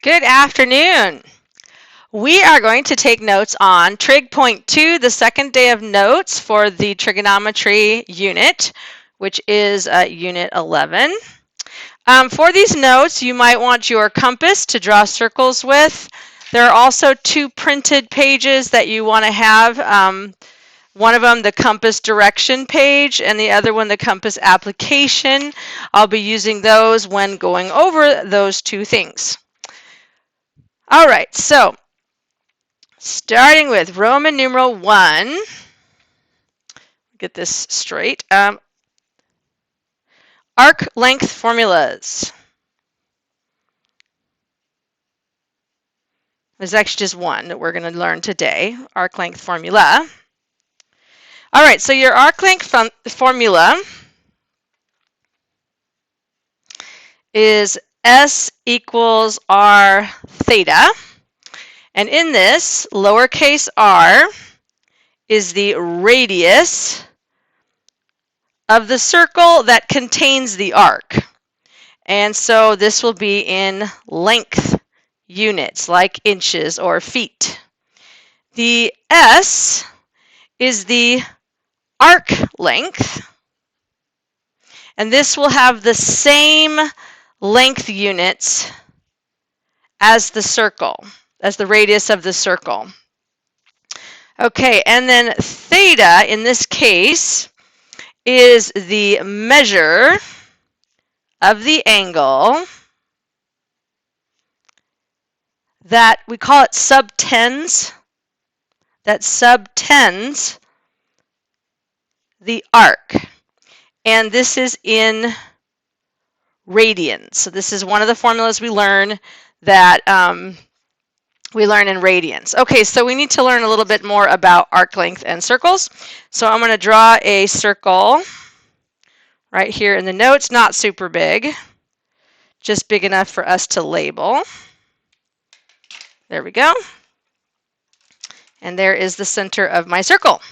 Good afternoon. We are going to take notes on Trig Point 2, the second day of notes for the trigonometry unit, which is Unit 11. For these notes, you might want your compass to draw circles with. There are also two printed pages that you want to have. One of them, the compass direction page, and the other one, the compass application. I'll be using those when going over those two things. All right, so starting with Roman numeral 1, get this straight. Arc length formulas. There's actually just one that we're going to learn today, arc length formula. All right, so your arc length formula is S equals R theta. And in this, lowercase r is the radius of the circle that contains the arc. And so this will be in length units, like inches or feet. The S is the arc length, and this will have the same length units as the circle, as the radius of the circle. Okay, and then theta, in this case, is the measure of the angle that we call it subtends, that subtends the arc. And this is in radians. So this is one of the formulas we learn that we learn in radians. Okay, so we need to learn a little bit more about arc length and circles. So I'm going to draw a circle right here in the notes, not super big, just big enough for us to label. There we go. And there is the center of my circle.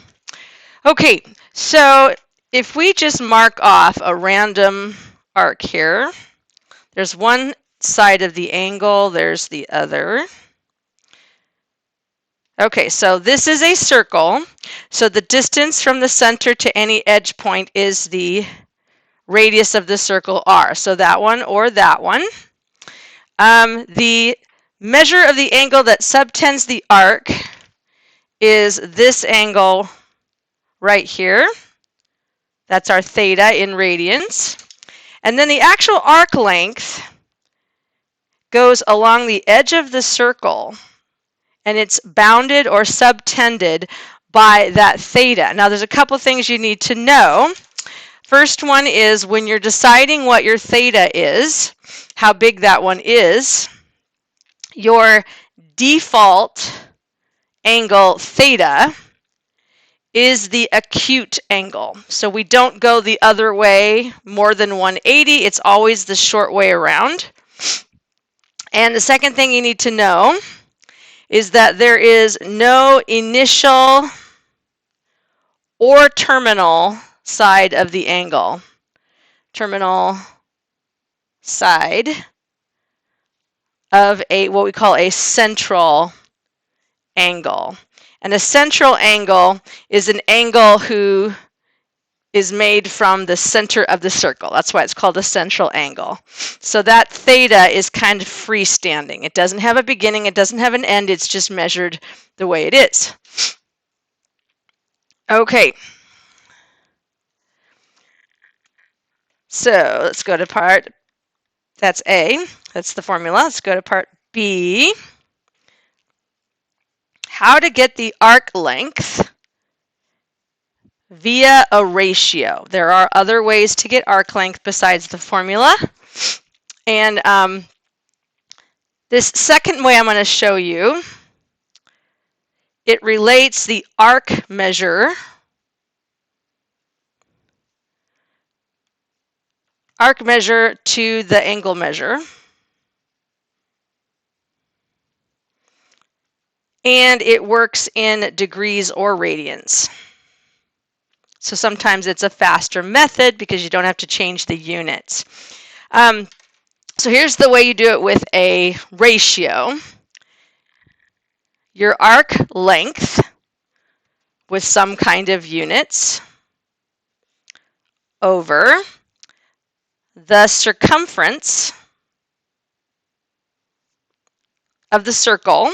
Okay, so if we just mark off a random arc here, there's one side of the angle, there's the other. Okay, so this is a circle. So the distance from the center to any edge point is the radius of the circle r. So that one or that one. The measure of the angle that subtends the arc is this angle right here. That's our theta in radians. And then the actual arc length goes along the edge of the circle, and it's bounded or subtended by that theta. Now there's a couple things you need to know. First one is when you're deciding what your theta is, how big that one is, your default angle theta is the acute angle. So we don't go the other way more than 180. It's always the short way around. And the second thing you need to know is that there is no initial or terminal side of the angle. Terminal side of what we call a central angle. And a central angle is an angle who is made from the center of the circle. That's why it's called a central angle. So that theta is kind of freestanding. It doesn't have a beginning, it doesn't have an end, it's just measured the way it is. Okay. So let's go to part, that's A, that's the formula. Let's go to part B. How to get the arc length via a ratio. There are other ways to get arc length besides the formula. And this second way I'm going to show you, it relates the arc measure to the angle measure. And it works in degrees or radians. So sometimes it's a faster method because you don't have to change the units. So here's the way you do it with a ratio. Your arc length with some kind of units over the circumference of the circle,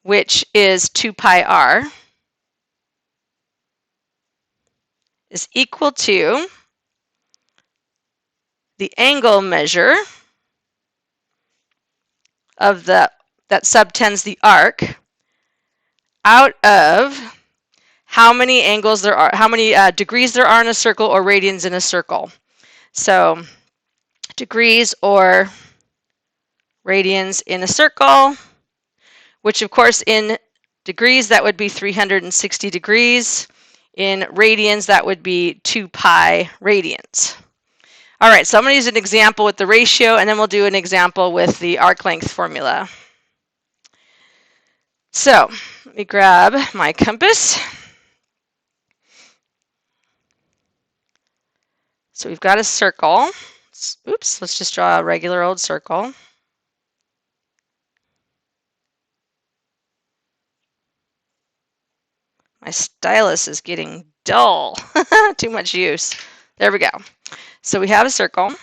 which is 2 pi r, is equal to the angle measure of that subtends the arc out of how many angles there are, how many degrees there are in a circle or radians in a circle. So degrees or radians in a circle, which of course in degrees that would be 360 degrees. In radians that would be 2 pi radians. All right, so I'm going to use an example with the ratio, and then we'll do an example with the arc length formula. So let me grab my compass. So we've got a circle. Oops, let's just draw a regular old circle. My stylus is getting dull. Too much use. There we go. So we have a circle.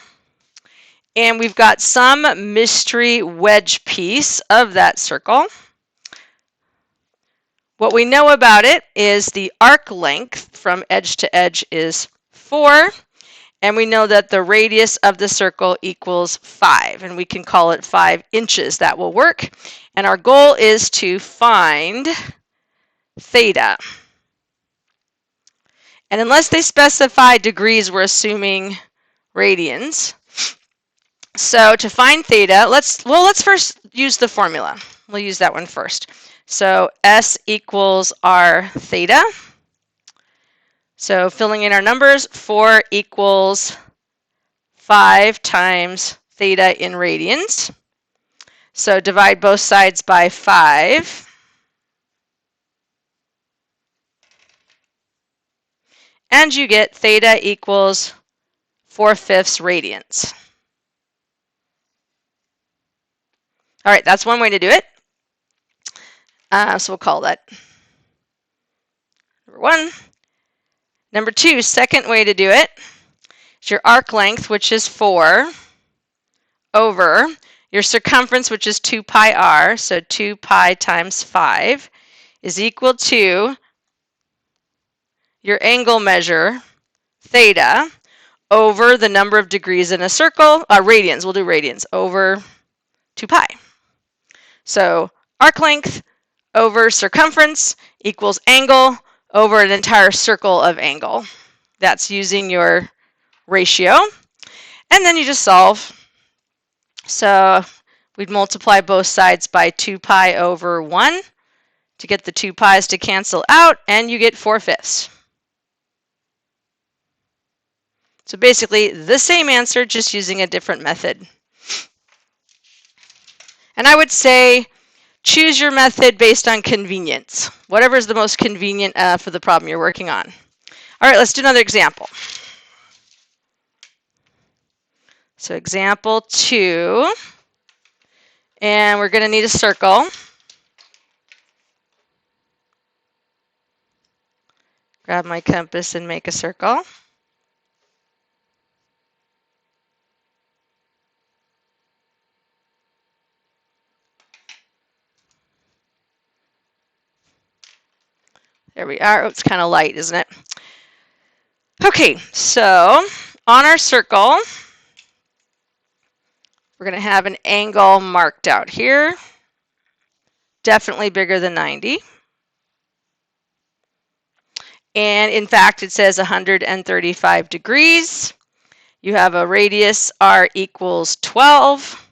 And we've got some mystery wedge piece of that circle. What we know about it is the arc length from edge to edge is 4. And we know that the radius of the circle equals 5. And we can call it 5 inches. That will work. And our goal is to find theta. And unless they specify degrees, we're assuming radians. So to find theta, let's first use the formula. We'll use that one first. So S equals R theta. So filling in our numbers, 4 equals 5 times theta in radians. So divide both sides by 5. And you get theta equals 4/5 radians. All right, that's one way to do it. So we'll call that number 1. Number 2, second way to do it is your arc length, which is 4, over your circumference, which is 2 pi r, so 2 pi times 5, is equal to your angle measure, theta, over the number of degrees in a circle, radians, we'll do radians, over 2 pi. So arc length over circumference equals angle over an entire circle of angle. That's using your ratio. And then you just solve. So we'd multiply both sides by 2 pi over 1 to get the 2 pi's to cancel out, and you get 4/5. So basically the same answer, just using a different method. And I would say choose your method based on convenience. Whatever is the most convenient for the problem you're working on. All right, let's do another example. So example 2, and we're going to need a circle. Grab my compass and make a circle. There we are. Oh, it's kind of light, isn't it? Okay, so on our circle, we're going to have an angle marked out here. Definitely bigger than 90. And in fact, it says 135 degrees. You have a radius r equals 12.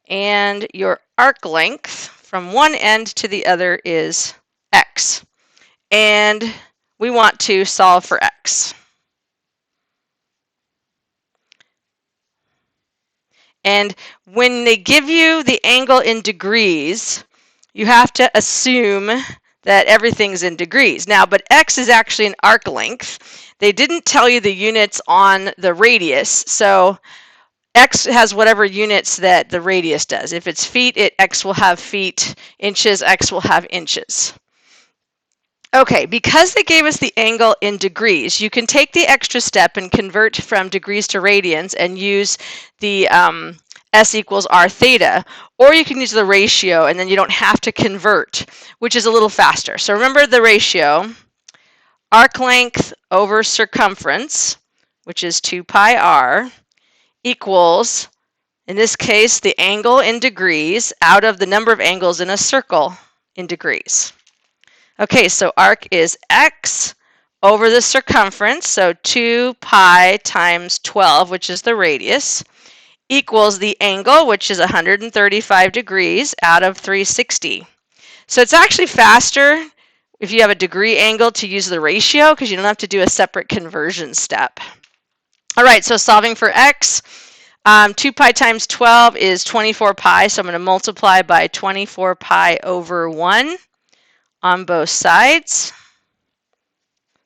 And your arc length from one end to the other is x. And we want to solve for x. And when they give you the angle in degrees, you have to assume that everything's in degrees. Now, but x is actually an arc length. They didn't tell you the units on the radius, so X has whatever units that the radius does. If it's feet, X will have feet. Inches, X will have inches. Okay, because they gave us the angle in degrees, you can take the extra step and convert from degrees to radians and use the S equals R theta, or you can use the ratio and then you don't have to convert, which is a little faster. So remember the ratio, arc length over circumference, which is 2 pi r, equals, in this case, the angle in degrees out of the number of angles in a circle in degrees. Okay, so arc is x over the circumference, so 2 pi times 12, which is the radius, equals the angle, which is 135 degrees out of 360. So it's actually faster if you have a degree angle to use the ratio because you don't have to do a separate conversion step. All right, so solving for x, 2 pi times 12 is 24 pi, so I'm going to multiply by 24 pi over 1 on both sides.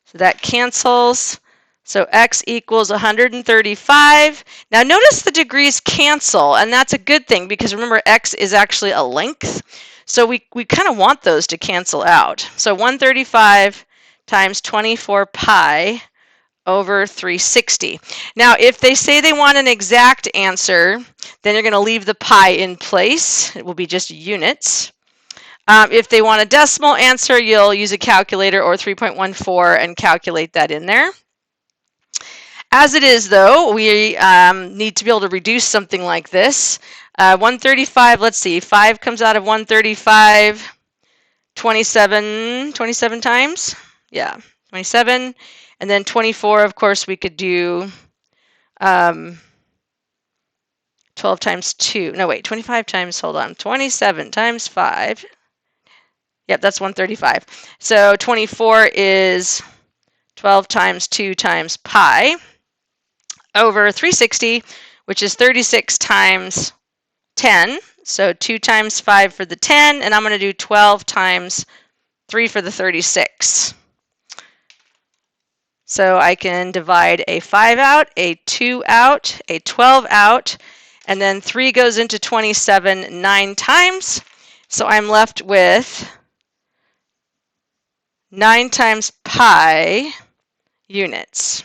So that cancels. So x equals 135. Now notice the degrees cancel, and that's a good thing because remember x is actually a length. So we kind of want those to cancel out. So 135 times 24 pi over 360. Now if they say they want an exact answer, then you're going to leave the pi in place. It will be just units. If they want a decimal answer, you'll use a calculator or 3.14 and calculate that in there. As it is, though, we need to be able to reduce something like this. 135, let's see, 5 comes out of 135, 27 times? Yeah, 27. And then 24, of course, we could do 12 times 2. No, wait, 25 times, hold on, 27 times 5. Yep, that's 135. So 24 is 12 times 2 times pi over 360, which is 36 times 10. So 2 times 5 for the 10, and I'm going to do 12 times 3 for the 36. So I can divide a 5 out, a 2 out, a 12 out, and then 3 goes into 27 9 times. So I'm left with 9 times pi units.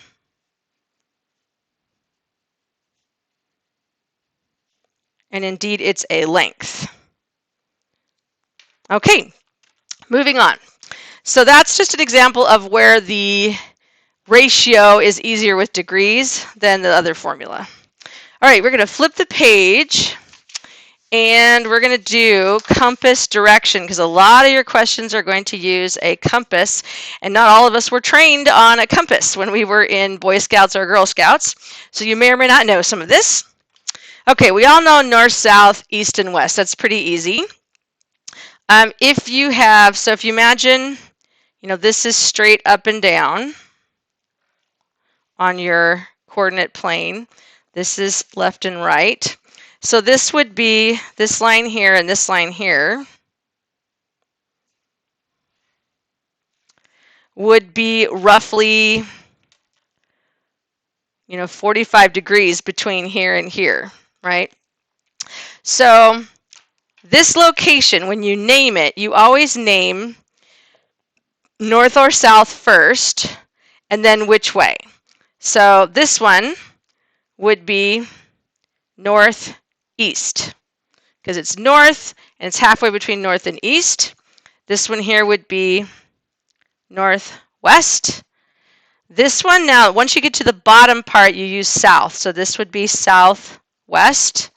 And indeed, it's a length. Okay, moving on. So that's just an example of where the ratio is easier with degrees than the other formula. All right, we're going to flip the page. And we're going to do compass direction because a lot of your questions are going to use a compass, and not all of us were trained on a compass when we were in Boy Scouts or Girl Scouts, so you may or may not know some of this. Okay, we all know north, south, east, and west. That's pretty easy. If you imagine, this is straight up and down on your coordinate plane. This is left and right. So this would be this line here and this line here would be roughly 45 degrees between here and here, right? So this location, when you name it, you always name north or south first and then which way. So this one would be northeast because it's north and it's halfway between north and east. This one here would be northwest. This one, now once you get to the bottom part, you use south. So this would be southwest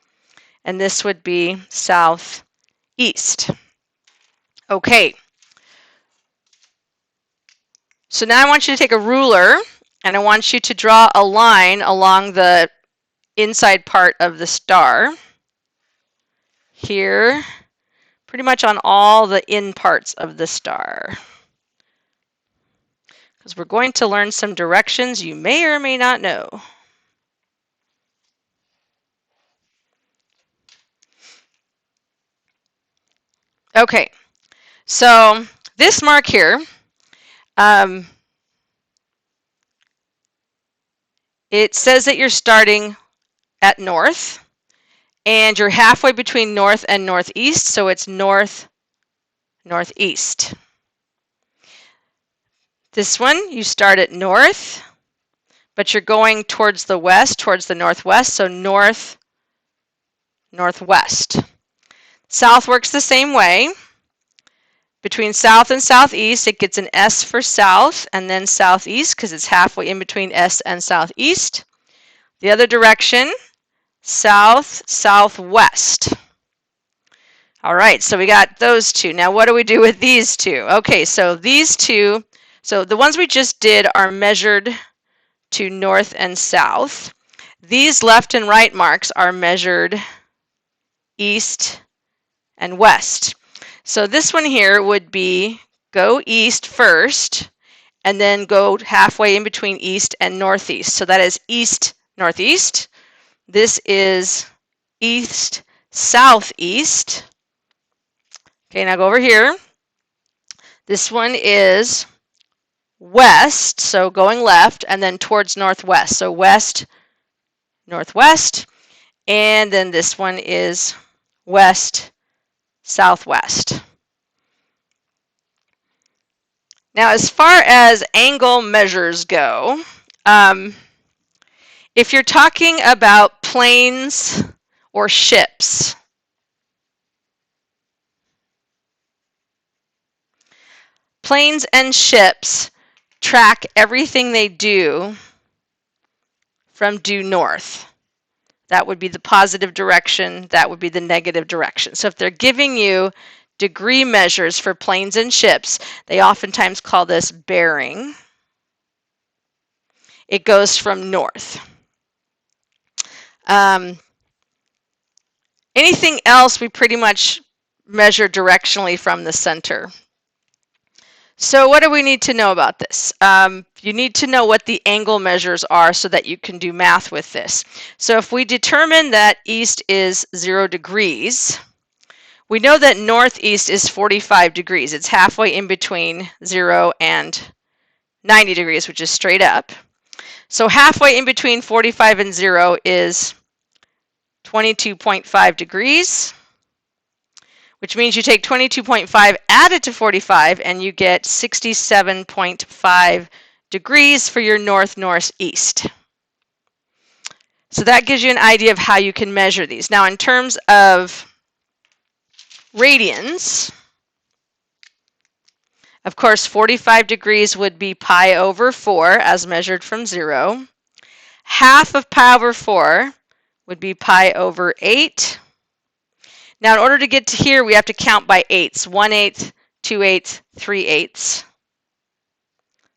and this would be southeast. Okay. So now I want you to take a ruler and I want you to draw a line along the inside part of the star here, pretty much on all the in parts of the star, because we're going to learn some directions you may or may not know. Okay, so this mark here, it says that you're starting at north, and you're halfway between north and northeast, so it's north, northeast. This one, you start at north, but you're going towards the west, towards the northwest, so north, northwest. South works the same way. Between south and southeast, it gets an S for south, and then southeast, because it's halfway in between S and southeast. The other direction, south, southwest. All right, so we got those two. Now what do we do with these two? Okay, so these two, so the ones we just did are measured to north and south. These left and right marks are measured east and west. So this one here would be go east first, and then go halfway in between east and northeast. So that is east, northeast. This is east, southeast. Okay, now go over here. This one is west, so going left, and then towards northwest. So west, northwest. And then this one is west, southwest. Now, as far as angle measures go, if you're talking about planes or ships, planes and ships track everything they do from due north. That would be the positive direction, that would be the negative direction. So if they're giving you degree measures for planes and ships, they oftentimes call this bearing. It goes from north. Anything else we pretty much measure directionally from the center. So what do we need to know about this? You need to know what the angle measures are so that you can do math with this. So if we determine that east is 0 degrees, we know that northeast is 45 degrees. It's halfway in between 0 and 90 degrees, which is straight up. So halfway in between 45 and 0 is 22.5 degrees, which means you take 22.5, add it to 45, and you get 67.5 degrees for your north-northeast. So that gives you an idea of how you can measure these. Now, in terms of radians, of course, 45 degrees would be pi over 4 as measured from 0. Half of pi over 4 would be pi over 8. Now, in order to get to here, we have to count by eighths. 1/8, 2/8, 3/8.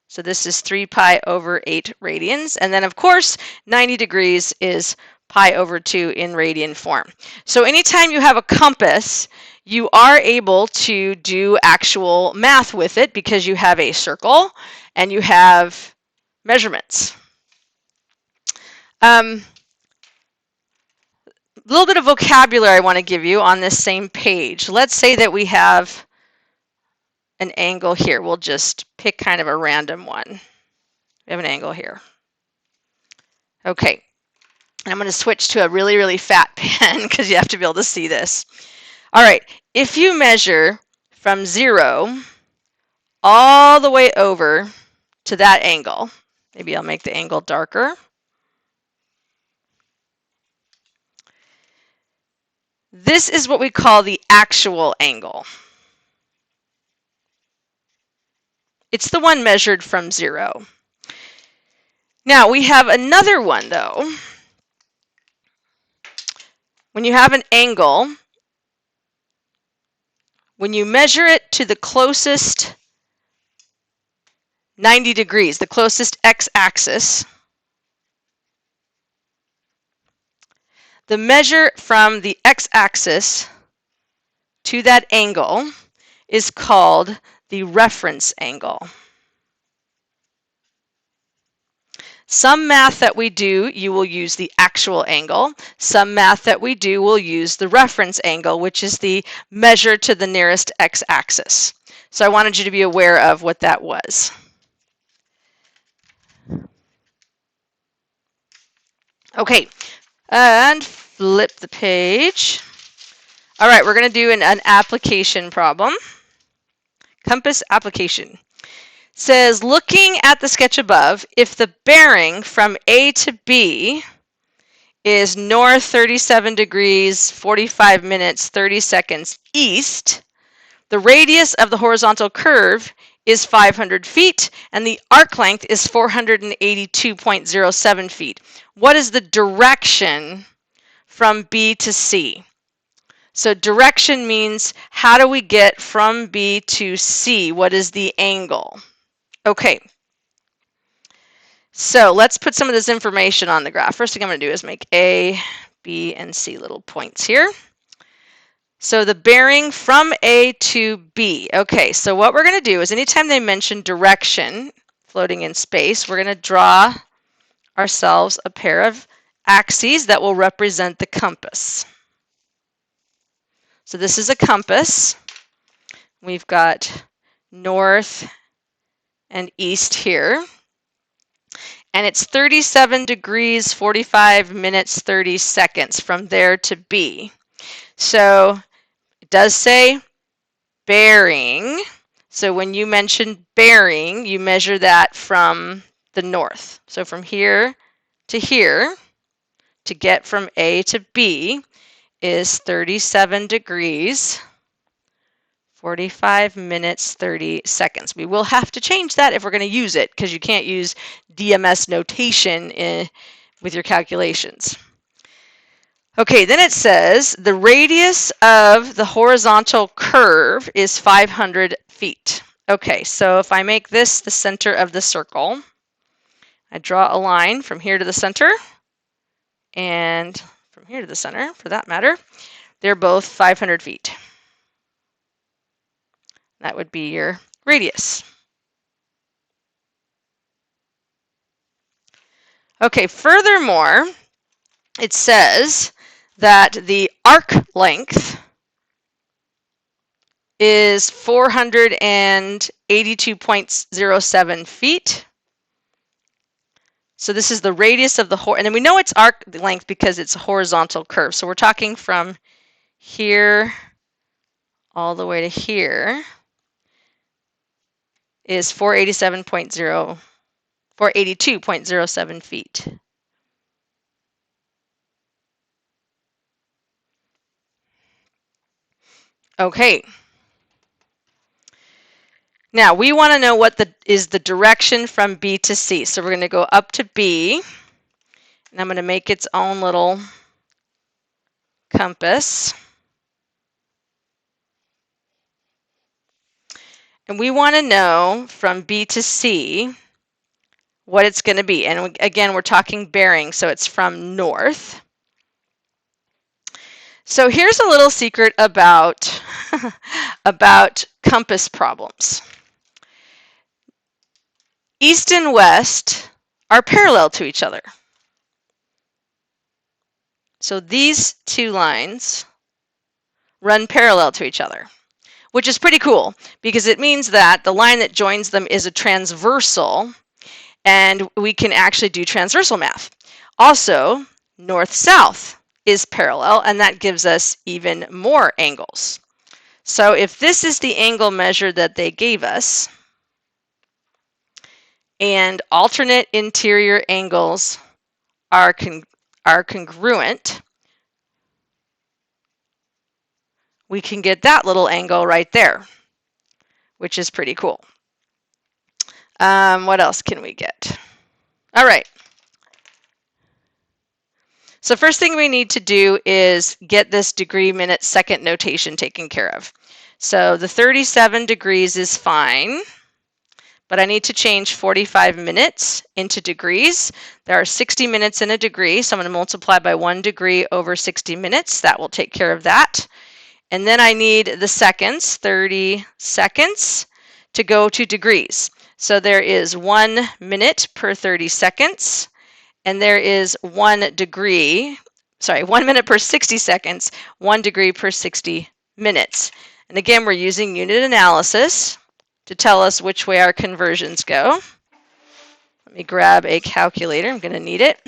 So this is 3 pi over 8 radians. And then, of course, 90 degrees is pi over 2 in radian form. So anytime you have a compass, you are able to do actual math with it because you have a circle and you have measurements. A little bit of vocabulary I want to give you on this same page. Let's say that we have an angle here. We'll just pick kind of a random one. We have an angle here. Okay, I'm going to switch to a really, really fat pen because you have to be able to see this. All right, if you measure from 0 all the way over to that angle, maybe I'll make the angle darker. This is what we call the actual angle. It's the one measured from 0. Now, we have another one, though. When you have an angle, when you measure it to the closest 90 degrees, the closest x-axis, the measure from the x-axis to that angle is called the reference angle. Some math that we do, you will use the actual angle. Some math that we do will use the reference angle, which is the measure to the nearest x-axis. So I wanted you to be aware of what that was. Okay. And flip the page. All right, we're going to do an application problem. Compass application. Says, looking at the sketch above, if the bearing from A to B is north 37 degrees, 45 minutes, 30 seconds east, the radius of the horizontal curve is 500 feet, and the arc length is 482.07 feet. What is the direction from B to C? So direction means how do we get from B to C? What is the angle? Okay. So let's put some of this information on the graph. First thing I'm going to do is make A, B, and C little points here. So the bearing from A to B. Okay, so what we're going to do is anytime they mention direction floating in space, we're going to draw ourselves a pair of axes that will represent the compass. So this is a compass. We've got north and east here. And it's 37 degrees, 45 minutes, 30 seconds from there to B. So it does say bearing. So when you mention bearing, you measure that from the north. So from here to here, to get from A to B, is 37 degrees, 45 minutes, 30 seconds. We will have to change that if we're going to use it, because you can't use DMS notation with your calculations. Okay, then it says the radius of the horizontal curve is 500 feet. Okay, so if I make this the center of the circle, I draw a line from here to the center and from here to the center, for that matter. They're both 500 feet. That would be your radius. Okay, furthermore, it says that the arc length is 482.07 feet. So this is the radius of the and then we know it's arc length because it's a horizontal curve. So we're talking from here all the way to here is 482.07 feet. Okay. Now we want to know what is the direction from B to C. So we're going to go up to B, and I'm going to make its own little compass. And we want to know from B to C what it's going to be. And again, we're talking bearing, so it's from north. So here's a little secret about, about compass problems. East and west are parallel to each other. So these two lines run parallel to each other, which is pretty cool because it means that the line that joins them is a transversal, and we can actually do transversal math. Also, north-south is parallel, and that gives us even more angles. So if this is the angle measure that they gave us, and alternate interior angles are congruent, we can get that little angle right there, which is pretty cool. What else can we get? All right. So first thing we need to do is get this degree, minute, second notation taken care of. So the 37 degrees is fine, but I need to change 45 minutes into degrees. There are 60 minutes in a degree, so I'm going to multiply by 1 degree over 60 minutes. That will take care of that. And then I need the seconds, 30 seconds, to go to degrees. So there is 1 minute per 30 seconds, and there is 1 minute per 60 seconds, 1 degree per 60 minutes. And again, we're using unit analysis to tell us which way our conversions go. Let me grab a calculator. I'm going to need it.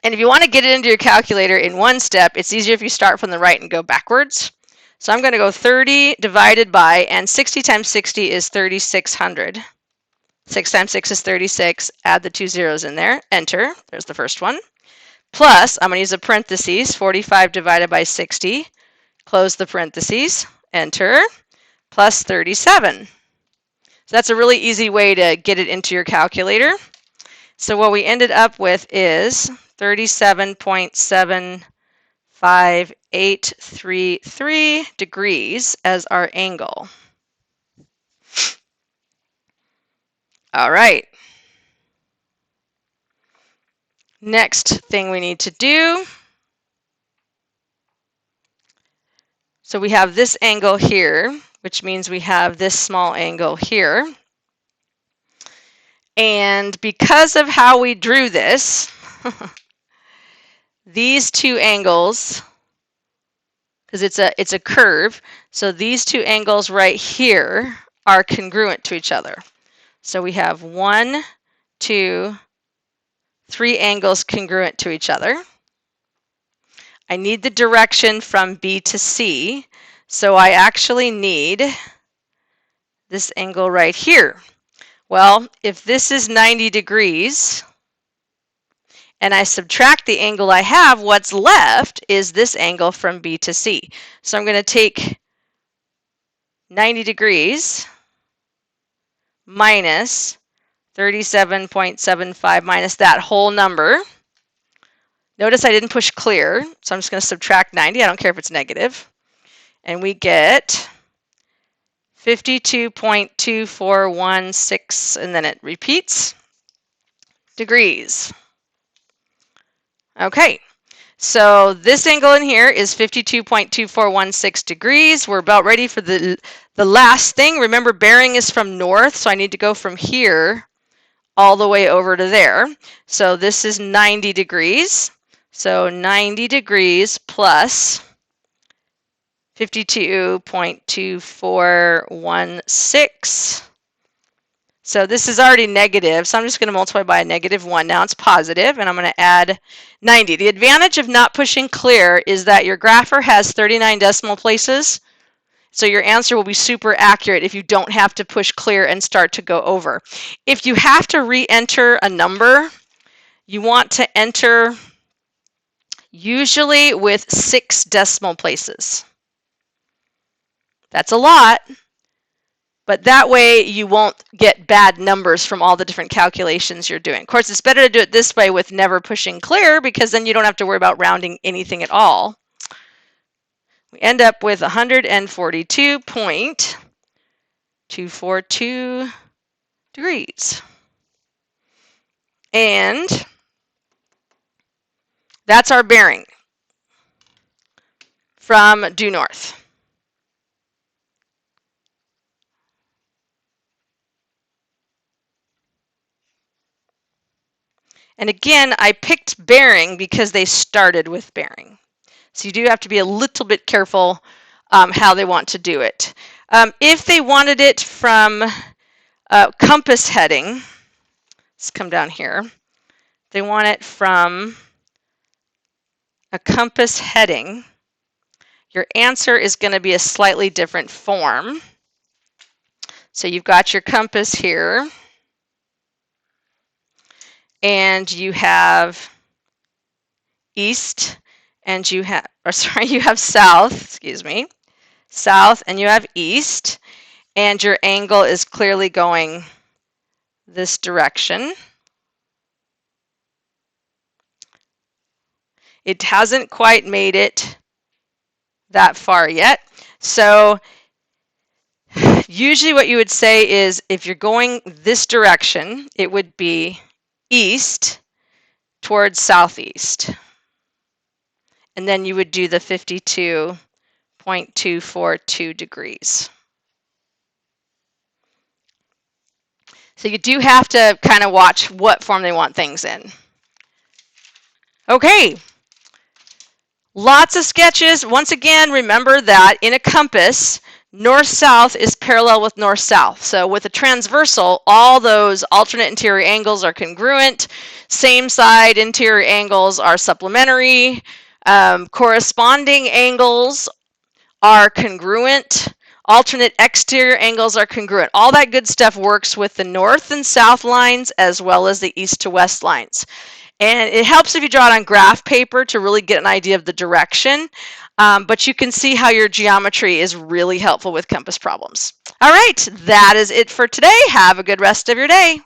And if you want to get it into your calculator in one step, it's easier if you start from the right and go backwards. So I'm going to go 30 divided by, and 60 times 60 is 3,600. 6 times 6 is 36. Add the 2 zeros in there. Enter. There's the first one. Plus, I'm going to use a parentheses, 45 divided by 60. Close the parentheses. Enter. Plus 37. So that's a really easy way to get it into your calculator. So what we ended up with is 37.75833 degrees as our angle. All right. Next thing we need to do. So we have this angle here, which means we have this small angle here. And because of how we drew this, these two angles, because it's a curve, so these two angles right here are congruent to each other. So we have 1, 2, 3 angles congruent to each other. I need the direction from B to C, so I actually need this angle right here. Well, if this is 90 degrees, and I subtract the angle I have, what's left is this angle from B to C. So I'm going to take 90 degrees minus 37.75 minus that whole number. Notice I didn't push clear, so I'm just going to subtract 90. I don't care if it's negative. And we get 52.2416, and then it repeats, degrees. Okay, so this angle in here is 52.2416 degrees. We're about ready for the last thing. Remember, bearing is from north, so I need to go from here all the way over to there. So this is 90 degrees. So 90 degrees plus 52.2416. So this is already negative, so I'm just going to multiply by a -1. Now it's positive, and I'm going to add 90. The advantage of not pushing clear is that your grapher has 39 decimal places, so your answer will be super accurate if you don't have to push clear and start to go over. If you have to re-enter a number, you want to enter usually with 6 decimal places. That's a lot, but that way you won't get bad numbers from all the different calculations you're doing. Of course, it's better to do it this way with never pushing clear, because then you don't have to worry about rounding anything at all. We end up with 142.242 degrees. And that's our bearing from due north. And again, I picked bearing because they started with bearing. So you do have to be a little bit careful how they want to do it. If they wanted it from compass heading, let's come down here. They want it from a compass heading. Your answer is going to be a slightly different form. So you've got your compass here, and you have east, and you have, you have south, excuse me, south, and you have east, and your angle is clearly going this direction. It hasn't quite made it that far yet. So usually what you would say is if you're going this direction, it would be east towards southeast. And then you would do the 52.242 degrees. So you do have to kind of watch what form they want things in. Okay. Lots of sketches. Once again, remember that in a compass, North-south is parallel with north-south. So with a transversal, all those alternate interior angles are congruent. Same side interior angles are supplementary. Corresponding angles are congruent. Alternate exterior angles are congruent. All that good stuff works with the north and south lines as well as the east to west lines. And it helps if you draw it on graph paper to really get an idea of the direction. But you can see how your geometry is really helpful with compass problems. All right, that is it for today. Have a good rest of your day.